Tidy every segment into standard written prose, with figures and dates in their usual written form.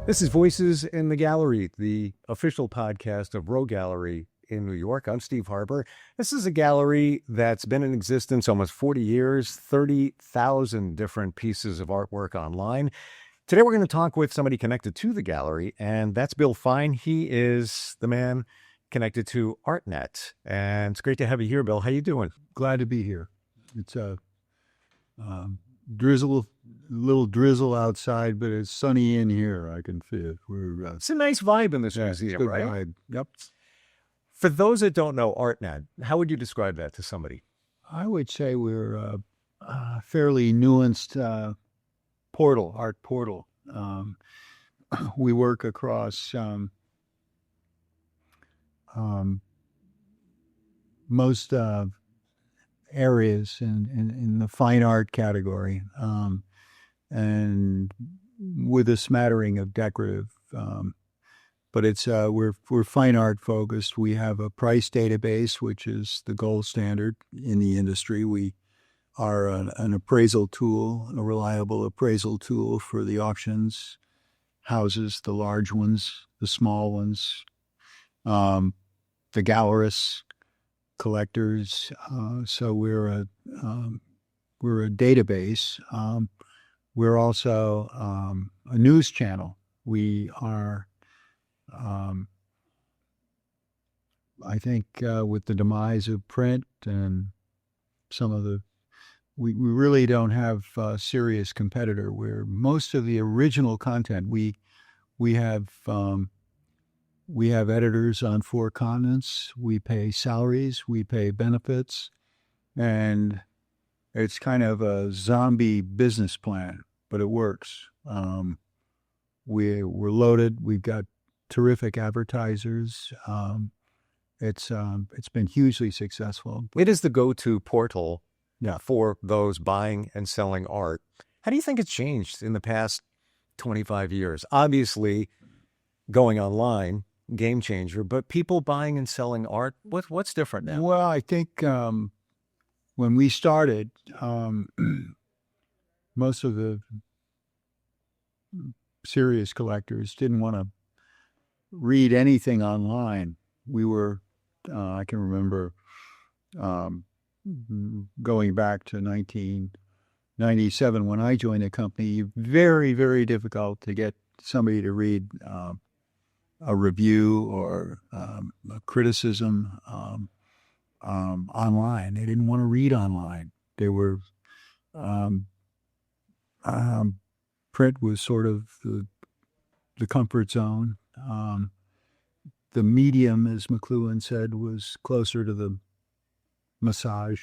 This is Voices in the Gallery, the official podcast of RoGallery in New York. I'm Steve Harper. This is a gallery that's been in existence almost 40 years, 30,000 different pieces of artwork online. Today, we're going to talk with somebody connected to the gallery, and that's Bill Fine. He is the man connected to Artnet. And it's great to have you here, Bill. How you doing? Glad to be here. It's a little drizzle outside, but it's sunny in here. I can feel it. It's a nice vibe in this museum, good right? vibe. Yep. For those that don't know Artnet, how would you describe that to somebody? I would say we're a fairly nuanced art portal. We work across most areas in the fine art category, and with a smattering of decorative. But it's we're fine art focused. We have a price database, which is the gold standard in the industry. We are an appraisal tool, a reliable appraisal tool for the auctions houses, the large ones, the small ones, the gallerists, collectors. So we're a database. We're also a news channel. We are, I think, with the demise of print and some of we really don't have a serious competitor. Where most of the original content we have editors on 4 continents. We pay salaries. We pay benefits, and it's kind of a zombie business plan, but it works. We're loaded. We've got terrific advertisers. It's been hugely successful. It is the go-to portal Yeah. for those buying and selling art. How do you think it's changed in the past 25 years? Obviously, going online, game changer, but people buying and selling art, what's different now? Well, I think when we started, most of the serious collectors didn't want to read anything online. We were, I can remember going back to 1997 when I joined the company, very, very difficult to get somebody to read a review or a criticism online. They didn't want to read online. They were print was sort of the comfort zone. The medium, as McLuhan said, was closer to the massage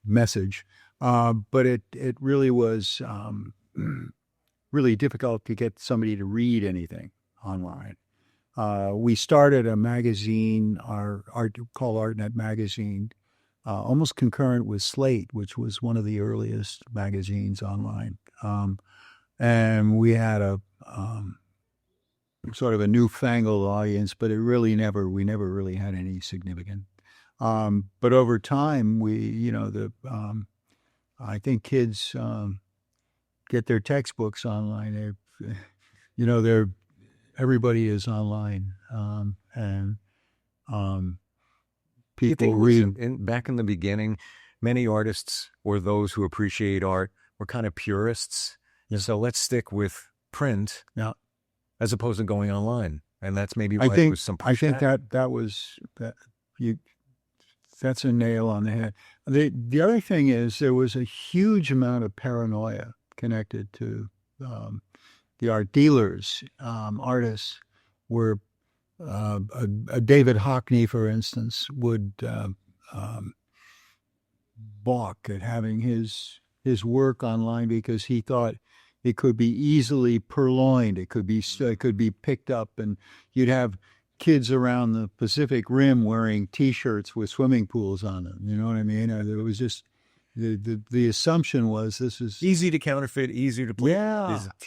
message, but it really was really difficult to get somebody to read anything online. We started a magazine, called Artnet magazine, almost concurrent with Slate, which was one of the earliest magazines online. And we had a sort of a newfangled audience, but we never really had any significant. But over time, I think kids get their textbooks online. Everybody is online, and people read. Back in the beginning, many artists or those who appreciate art were kind of purists. Yeah. So let's stick with print, Yeah. as opposed to going online, and that's maybe why I think it was some pushback. I think that's a nail on the head. The other thing is there was a huge amount of paranoia connected to the art dealers. Artists were a David Hockney, for instance, would balk at having his work online because he thought it could be easily purloined. It could be picked up, and you'd have kids around the Pacific Rim wearing T-shirts with swimming pools on them. You know what I mean? It was just the assumption was this is easy to counterfeit, easy to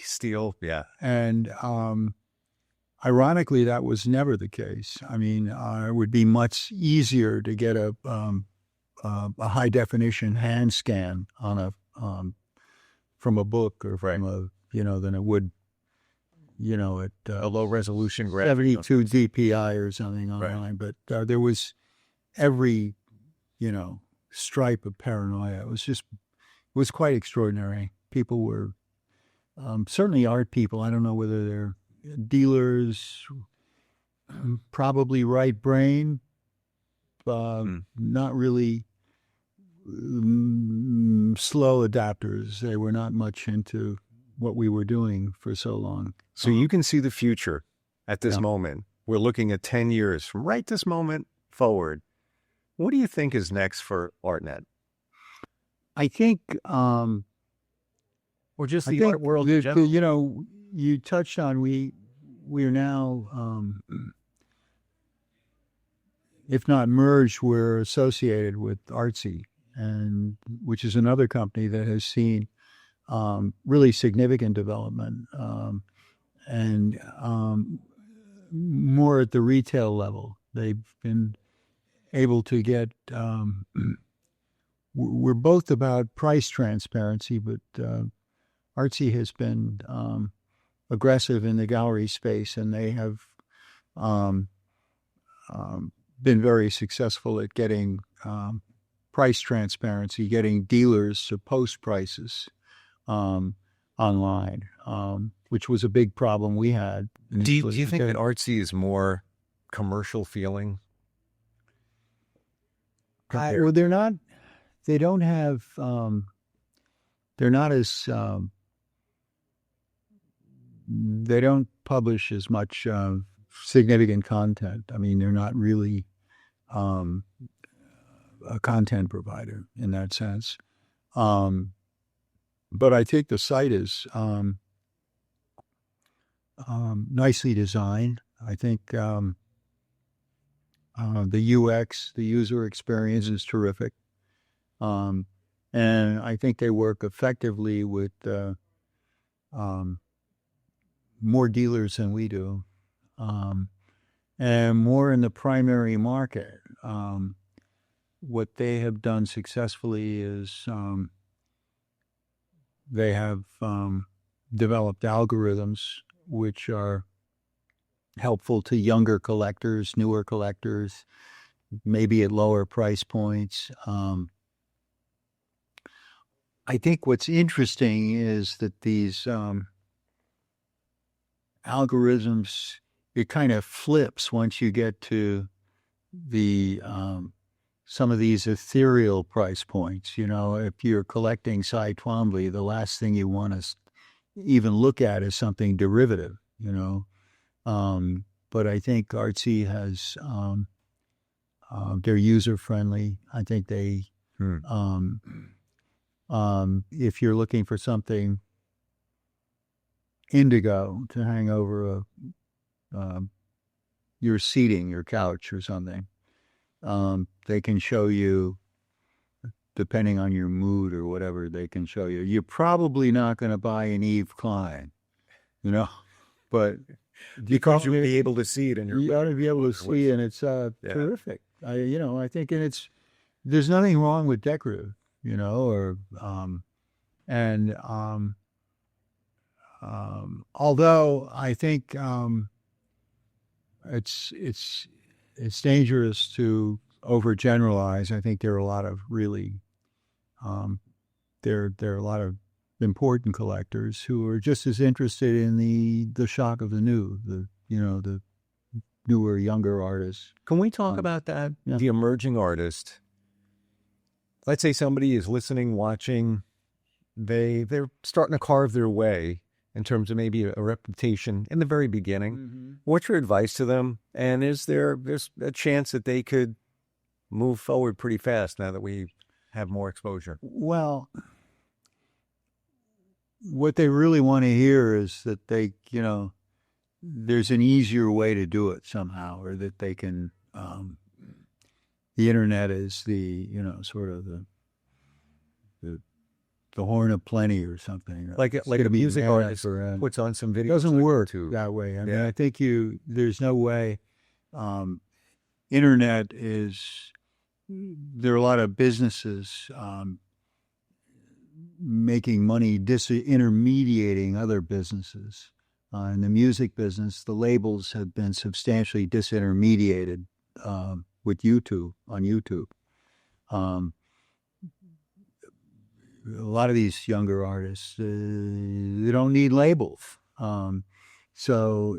steal. Yeah, and ironically, that was never the case. I mean, it would be much easier to get a high definition hand scan on from a book or from than it would at A low resolution graphic. 72 DPI or something online. But there was every, stripe of paranoia. It was quite extraordinary. People were certainly art people. I don't know whether they're dealers, probably right brain, not really slow adapters. They were not much into what we were doing for so long. So you can see the future at this moment. We're looking at 10 years from right this moment forward. What do you think is next for Artnet? I think, Or just the art world in general? you touched on, we are now, if not merged, we're associated with Artsy, which is another company that has seen really significant development, and more at the retail level. They've been able to get, we're both about price transparency, but Artsy has been aggressive in the gallery space, and they have been very successful at getting price transparency, getting dealers to post prices online, which was a big problem we had. Do you think that Artsy is more commercial feeling? Well, they're not. They don't have. They're not as. They don't publish as much significant content. I mean, they're not really a content provider in that sense. But I think the site is nicely designed. I think the UX, the user experience, is terrific. And I think they work effectively with more dealers than we do, and more in the primary market. What they have done successfully is they have developed algorithms which are helpful to younger collectors, newer collectors, maybe at lower price points. I think what's interesting is that these algorithms, it kind of flips once you get to the some of these ethereal price points. If you're collecting Cy Twombly, the last thing you want to even look at is something derivative, But I think Artsy has, they're user-friendly. I think they, if you're looking for something indigo to hang over your seating, your couch or something, they can show you, depending on your mood or whatever, they can show you. You're probably not going to buy an Yves Klein, but because you'll be able to see it in your. You got to be able to see, and it's terrific. I think, and there's nothing wrong with decorative, although I think it's dangerous to overgeneralize. I think there are a lot of really there are a lot of important collectors who are just as interested in the shock of the new, the newer, younger artists. Can we talk about that? Yeah. The emerging artist. Let's say somebody is listening, watching. They're starting to carve their way in terms of maybe a reputation in the very beginning. Mm-hmm. What's your advice to them? And there's a chance that they could move forward pretty fast now that we have more exposure? Well, what they really want to hear is that they, there's an easier way to do it somehow, or that they can, the internet is the, sort of the horn of plenty or something. Like a music artist puts on some videos. It doesn't work that way. I mean, I think there's no way. Internet there are a lot of businesses making money disintermediating other businesses. In the music business, the labels have been substantially disintermediated with YouTube on YouTube. A lot of these younger artists, they don't need labels. So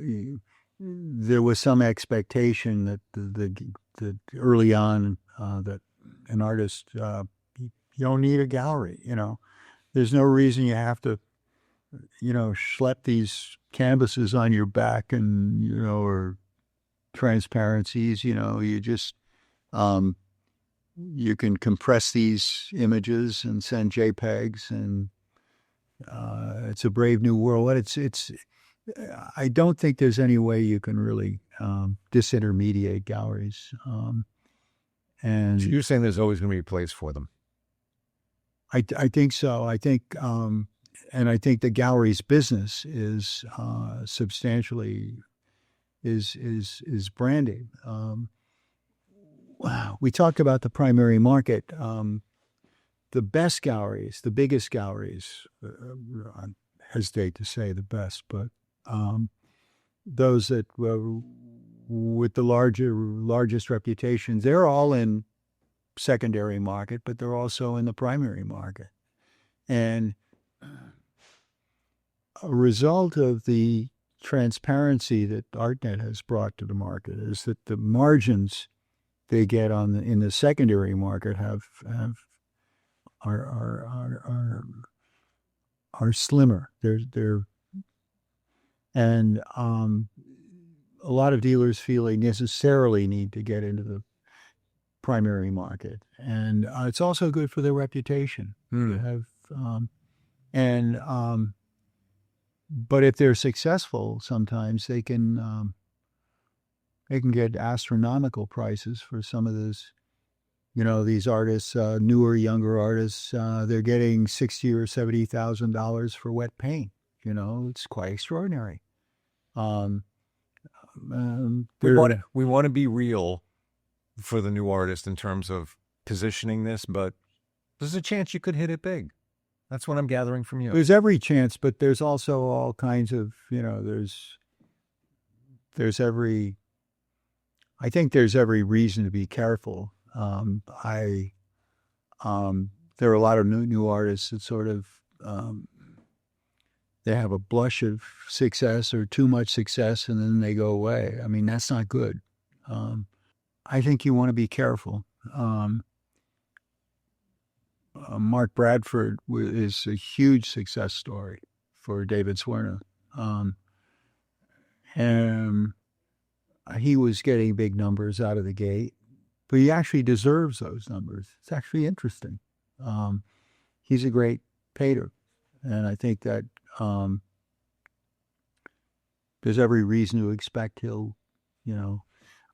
there was some expectation that the early on that an artist, you don't need a gallery. There's no reason you have to, schlep these canvases on your back and or transparencies. You just you can compress these images and send JPEGs, and it's a brave new world. It's. I don't think there's any way you can really disintermediate galleries. And So you're saying there's always going to be a place for them? I think so. I think, and I think the gallery's business is substantially is branding. We talked about the primary market. The best galleries, the biggest galleries, I hesitate to say the best, but those that with the largest reputation, they're all in secondary market, but they're also in the primary market. And a result of the transparency that Artnet has brought to the market is that the margins they get in the secondary market are slimmer. And a lot of dealers feel they necessarily need to get into the primary market, and it's also good for their reputation to have. But if they're successful, sometimes they can get astronomical prices for some of those. These artists, newer, younger artists, they're getting $60,000 or $70,000 for wet paint. It's quite extraordinary. We want to be real for the new artist in terms of positioning this, but there's a chance you could hit it big. That's what I'm gathering from you. There's every chance, but there's also all kinds of, I think there's every reason to be careful. There are a lot of new artists that sort of, they have a blush of success or too much success, and then they go away. I mean, that's not good. I think you want to be careful. Mark Bradford is a huge success story for David Swerna. And he was getting big numbers out of the gate, but he actually deserves those numbers. It's actually interesting. He's a great painter, and I think that there's every reason to expect he'll,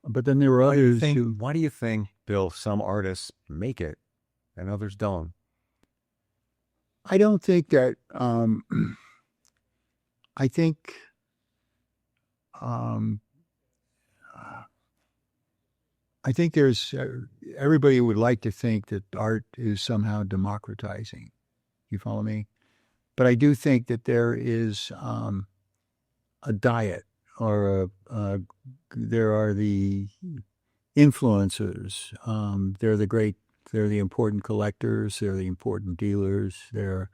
but then there are others who... Why do you think, Bill, some artists make it and others don't? I don't think that, I think there's, everybody would like to think that art is somehow democratizing. You follow me? But I do think that there is a diet, or there are the influencers. They're the important collectors. They're the important dealers. And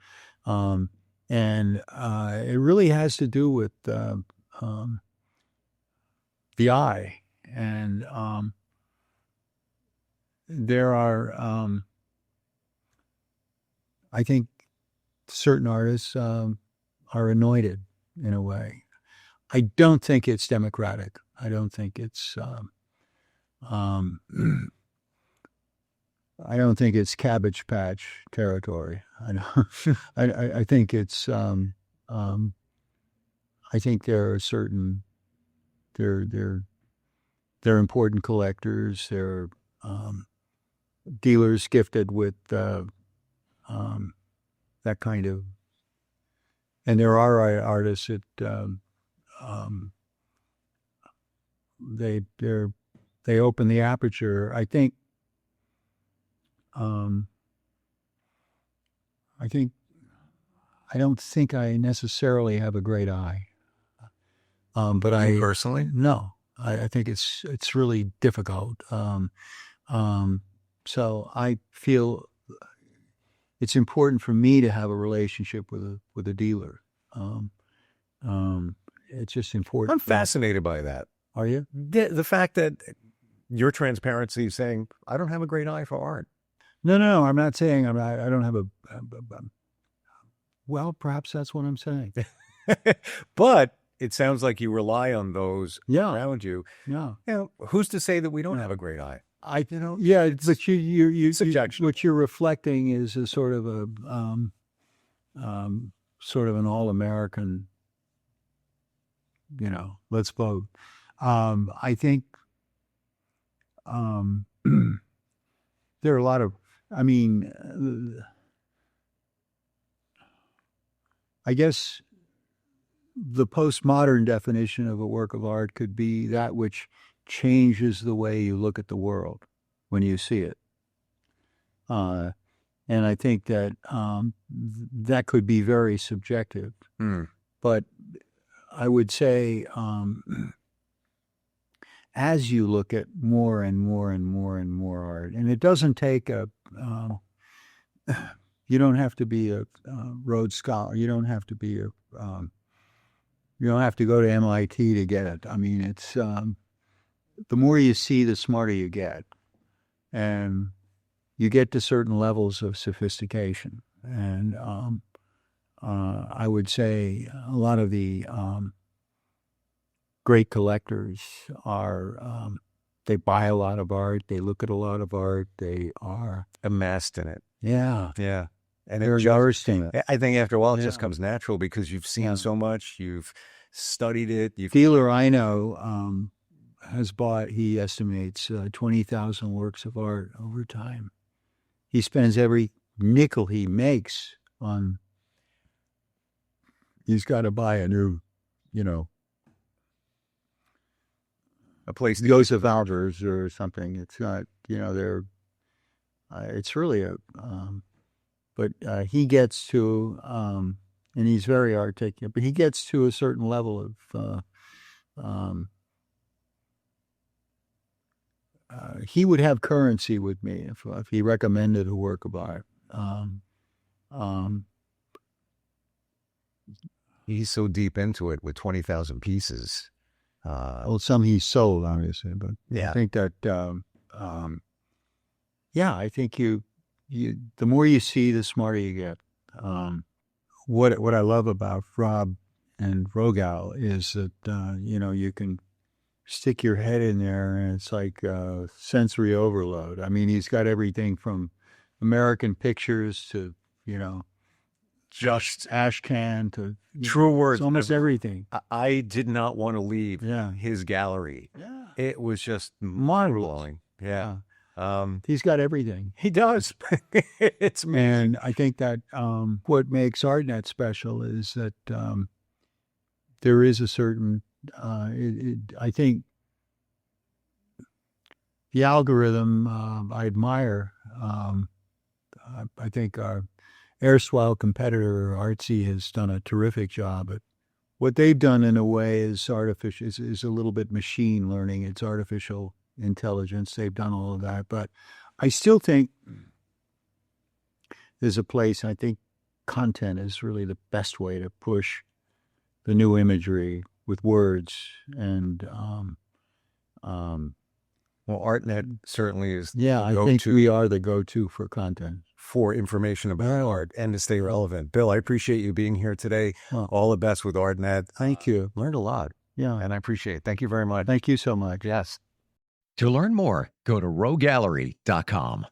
it really has to do with the eye. And there are, I think, certain artists are anointed in a way. I don't think it's democratic. I don't think it's I don't think it's Cabbage Patch territory. I think it's I think there are certain they're important collectors. They're dealers gifted with that kind of, and there are artists that they open the aperture. I don't think I necessarily have a great eye. But You personally? no, I think it's really difficult. So I feel it's important for me to have a relationship with a dealer. It's just important. I'm fascinated by that. Are you? The fact that your transparency is saying, I don't have a great eye for art. No. I'm not saying I don't have a well, perhaps that's what I'm saying. But it sounds like you rely on those Yeah. around you. Yeah. You know, who's to say that we don't have a great eye? Yeah, but you subjection. what you're reflecting is a sort of a sort of an all-American, let's vote. I think there are a lot of, I guess the postmodern definition of a work of art could be that which changes the way you look at the world when you see it. And I think that that could be very subjective. But I would say as you look at more and more and more and more art, and it doesn't take you don't have to be a Rhodes Scholar. You don't have to be you don't have to go to MIT to get it. I mean, it's the more you see, the smarter you get, and you get to certain levels of sophistication. And I would say a lot of the great collectors are they buy a lot of art, they look at a lot of art, they are amassed in it. Yeah. And they're immersed in it. I think after a while it just comes natural because you've seen so much, you've studied it. Dealer I know has bought, he estimates 20,000 works of art over time. He spends every nickel he makes on, he's got to buy a new, a place to Joseph Albers or something. It's not, it's really a, but he gets to, and he's very articulate, but he gets to a certain level of, he would have currency with me if he recommended a work of art. He's so deep into it with 20,000 pieces. Well, some he sold, obviously, but I think that, I think you, the more you see, the smarter you get. What I love about Rob and RoGal is that, you can stick your head in there and it's like sensory overload. I mean, he's got everything from American Pictures to, just Ashcan to true words. Almost everything. I did not want to leave his gallery. Yeah. It was just mind-blowing. Yeah. He's got everything. He does. It's amazing. And I think that what makes Artnet special is that there is a certain, I think the algorithm I admire. I think our erstwhile competitor Artsy has done a terrific job. But what they've done in a way is artificial, is a little bit machine learning. It's artificial intelligence. They've done all of that. But I still think there's a place, I think content is really the best way to push the new imagery with words. And well, Artnet certainly is. Yeah, I think we are the go-to for content, for information about art and to stay relevant. Bill, I appreciate you being here today. Well, all the best with Artnet. Thank you. Learned a lot. Yeah. And I appreciate it. Thank you very much. Thank you so much. Yes. To learn more, go to RoGallery.com.